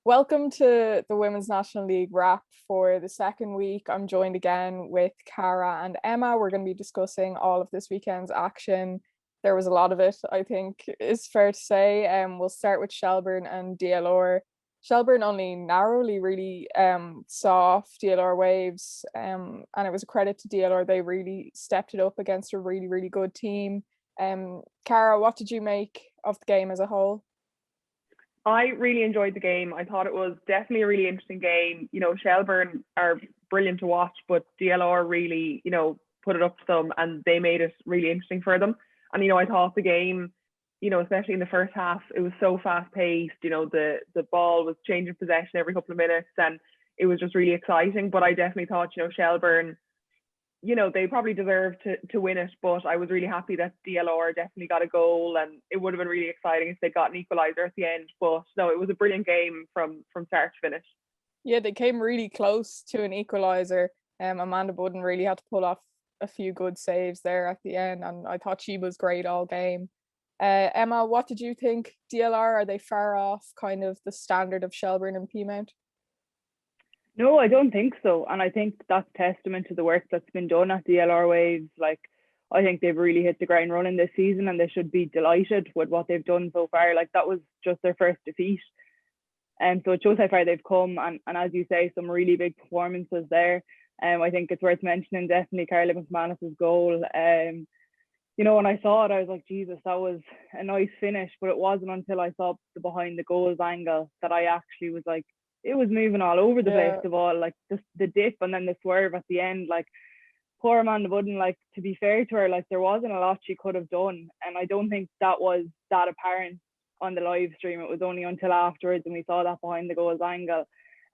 Welcome to the Women's National League wrap for the second week. I'm joined again with Cara and Emma. We're going to be discussing all of this weekend's action. There was a lot of it, I think is fair to say. We'll start with Shelbourne and DLR. Shelbourne only narrowly really saw off DLR Waves, and it was a credit to DLR. They really stepped it up against a really, really good team. Cara, what did you make of the game as a whole? I really enjoyed the game. I thought it was definitely a really interesting game. Shelbourne are brilliant to watch, but DLR really, put it up to them and they made it really interesting for them. And, I thought the game, especially in the first half, it was so fast paced. The ball was changing possession every couple of minutes and it was just really exciting. But I definitely thought, Shelbourne, they probably deserved to win it, but I was really happy that DLR definitely got a goal, and it would have been really exciting if they got an equaliser at the end. But no, it was a brilliant game from start to finish. Yeah, they came really close to an equaliser. Amanda Budden really had to pull off a few good saves there at the end, and I thought she was great all game. Emma, what did you think? DLR, are they far off kind of the standard of Shelbourne and PEAMOUNT? No, I don't think so. And I think that's testament to the work that's been done at DLR Waves. Like, I think they've really hit the ground running this season and they should be delighted with what they've done so far. Like, that was just their first defeat. And so it shows how far they've come. And as you say, some really big performances there. I think it's worth mentioning definitely Carla McManus's goal. When I saw it, I was like, Jesus, that was a nice finish. But it wasn't until I saw the behind the goals angle that I actually was like, it was moving all over the place, the ball, like the dip and then the swerve at the end. Like, poor Amanda Budden, like, to be fair to her, like, there wasn't a lot she could have done, and I don't think that was that apparent on the live stream. It was only until afterwards when we saw that behind the goals angle.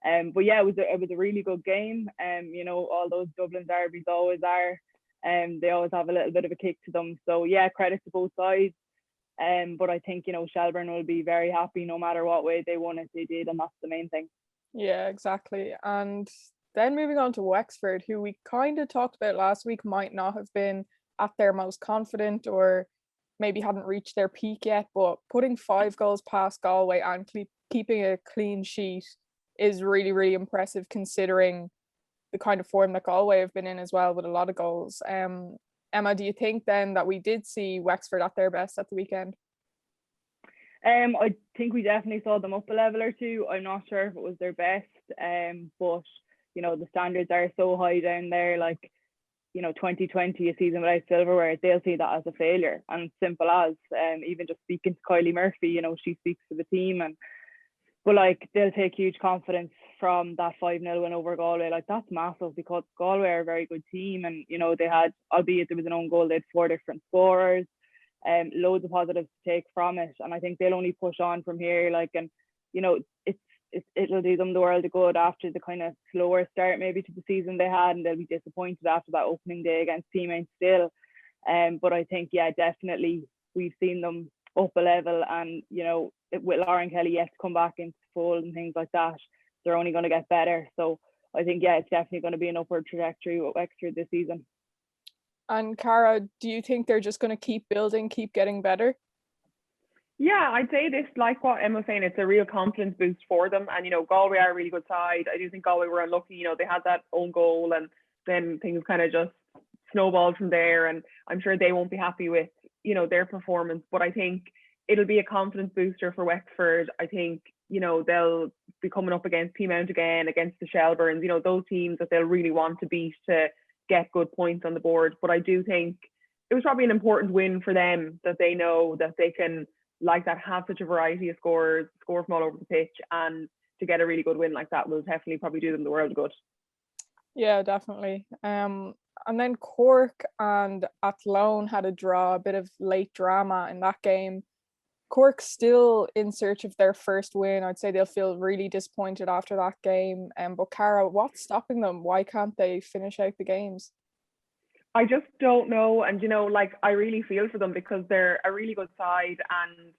But yeah, it was a really good game. All those Dublin derbies always are, they always have a little bit of a kick to them. So yeah, credit to both sides. But I think Shelbourne will be very happy no matter what way they won it, they did, and that's the main thing. Yeah, exactly. And then moving on to Wexford, who we kind of talked about last week, might not have been at their most confident or maybe hadn't reached their peak yet, but putting 5 goals past Galway and keeping a clean sheet is really, really impressive considering the kind of form that Galway have been in as well, with a lot of goals. Emma, do you think then that we did see Wexford at their best at the weekend? I think we definitely saw them up a level or two. I'm not sure if it was their best, but the standards are so high down there. Like, 2020, a season without silverware, they'll see that as a failure. And simple as, even just speaking to Kylie Murphy, she speaks to the team, but like, they'll take huge confidence from that 5-0 win over Galway. Like, that's massive because Galway are a very good team, and they had, albeit there was an own goal, they had 4 different scorers. Loads of positives to take from it, and I think they'll only push on from here. Like, and it'll do them the world of good after the kind of slower start maybe to the season they had, and they'll be disappointed after that opening day against PEAMOUNT still. But I think, yeah, definitely we've seen them up a level, and with Lauren Kelly yet to come back into the fold and things like that, they're only going to get better. So I think, yeah, it's definitely going to be an upward trajectory with Wexford this season. And Cara, do you think they're just going to keep building, keep getting better? Yeah, I'd say this, like what Emma was saying, it's a real confidence boost for them. And, Galway are a really good side. I do think Galway were unlucky. They had that own goal and then things kind of just snowballed from there. And I'm sure they won't be happy with, their performance. But I think it'll be a confidence booster for Wexford. I think, they'll be coming up against PEAMOUNT again, against the Shelbournes, those teams that they'll really want to beat to get good points on the board. But I do think it was probably an important win for them, that they know that they can, like that, have such a variety of scorers, score from all over the pitch, and to get a really good win like that will definitely probably do them the world of good. Yeah, definitely. And then Cork and ATHLONE had a draw, a bit of late drama in that game. Cork still in search of their first win. I'd say they'll feel really disappointed after that game. But Cara, what's stopping them? Why can't they finish out the games? I just don't know. And, I really feel for them because they're a really good side. And,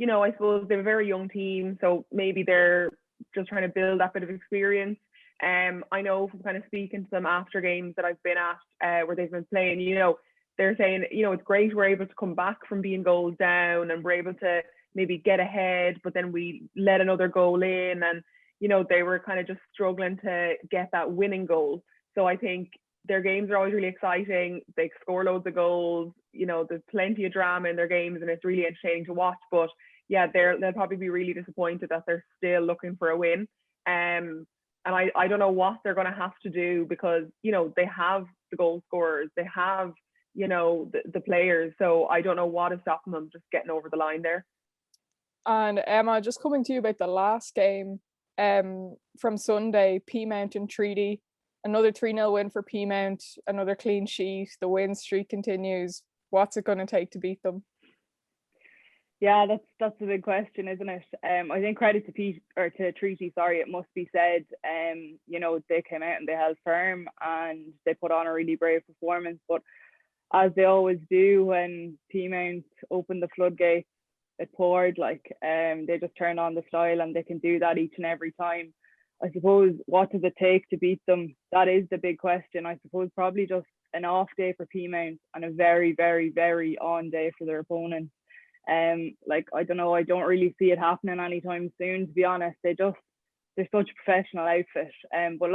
I suppose they're a very young team. So maybe they're just trying to build that bit of experience. I know from kind of speaking to them after games that I've been at where they've been playing, they're saying, it's great we're able to come back from being goals down and we're able to maybe get ahead, but then we let another goal in. And, they were kind of just struggling to get that winning goal. So I think their games are always really exciting. They score loads of goals. There's plenty of drama in their games, and it's really entertaining to watch. But yeah, they'll probably be really disappointed that they're still looking for a win. And I don't know what they're going to have to do, because they have the goal scorers, they have the players. So I don't know what is stopping them just getting over the line there. And Emma, just coming to you about the last game from Sunday, PEAMOUNT and Treaty. Another 3-0 win for PEAMOUNT, another clean sheet. The win streak continues. What's it going to take to beat them? Yeah, that's a big question, isn't it? I think credit to Treaty, it must be said. They came out and they held firm and they put on a really brave performance. But as they always do, when PEAMOUNT opened the floodgates, it poured. They just turned on the style, and they can do that each and every time. I suppose, what does it take to beat them? That is the big question. I suppose probably just an off day for PEAMOUNT and a very, very, very on day for their opponent. I don't know, I don't really see it happening anytime soon, to be honest. They're such a professional outfit. But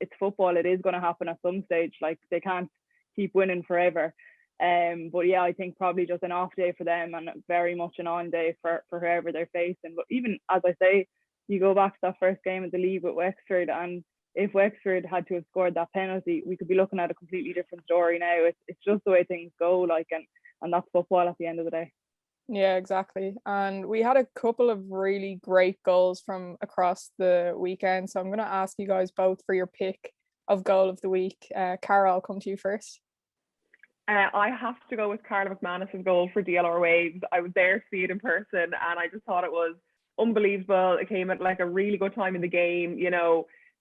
it's football, it is going to happen at some stage. They can't keep winning forever. But yeah, I think probably just an off day for them, and very much an on day for whoever they're facing. But even, as I say, you go back to that first game of the league with Wexford, and if Wexford had to have scored that penalty, we could be looking at a completely different story now. It's just the way things go, and that's football at the end of the day. Yeah, exactly. And we had a couple of really great goals from across the weekend. So I'm going to ask you guys both for your pick of goal of the week. Cara, I'll come to you first. I have to go with Carla McManus's goal for DLR Waves. I was there to see it in person, and I just thought it was unbelievable. It came at a really good time in the game.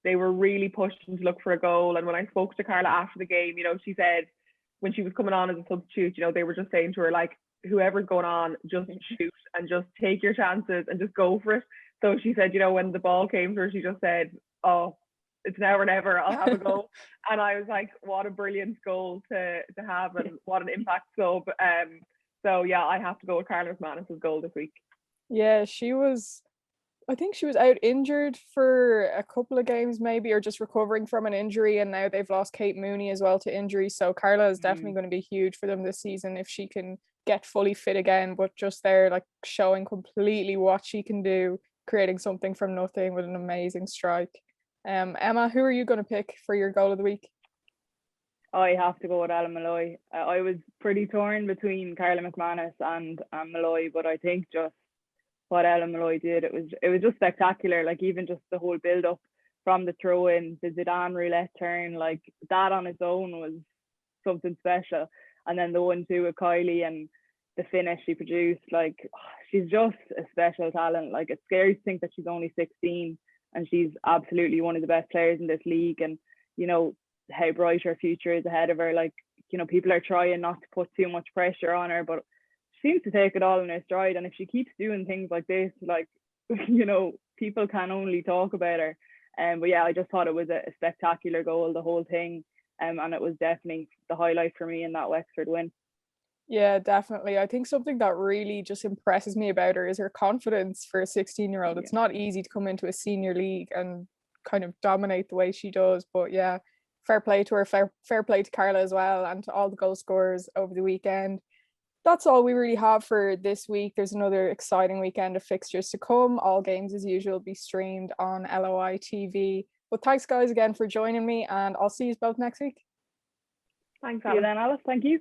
They were really pushing to look for a goal. And when I spoke to Carla after the game, she said when she was coming on as a substitute, they were just saying to her, whoever's going on, just shoot and just take your chances and just go for it. So she said, when the ball came to her, she just said, oh, it's now or never, I'll have a go. And I was like, what a brilliant goal to have, and what an impact sub. So yeah, I have to go with Carla McManus's goal this week. Yeah, I think she was out injured for a couple of games maybe, or just recovering from an injury, and now they've lost Kate Mooney as well to injury. So Carla is definitely going to be huge for them this season if she can get fully fit again, but just there showing completely what she can do, creating something from nothing with an amazing strike. Emma, who are you going to pick for your goal of the week? I have to go with Ellen Malloy. I was pretty torn between Carla McManus and Malloy, but I think just what Ellen Malloy did, it was just spectacular. Even just the whole build up from the throw in, the Zidane roulette turn, that on its own was something special. And then the 1-2 with Kylie and the finish she produced, she's just a special talent. It's scary to think that she's only 16 and she's absolutely one of the best players in this league. And how bright her future is ahead of her. People are trying not to put too much pressure on her, but she seems to take it all in her stride. And if she keeps doing things like this, people can only talk about her. But yeah, I just thought it was a spectacular goal, the whole thing. And it was definitely the highlight for me in that Wexford win. Yeah, definitely. I think something that really just impresses me about her is her confidence for a 16-year-old. Yeah. It's not easy to come into a senior league and kind of dominate the way she does. But yeah, fair play to her, fair play to Carla as well, and to all the goal scorers over the weekend. That's all we really have for this week. There's another exciting weekend of fixtures to come. All games as usual will be streamed on LOI TV. But thanks guys again for joining me, and I'll see you both next week. Thanks, Alice. See you then, Alice. Thank you.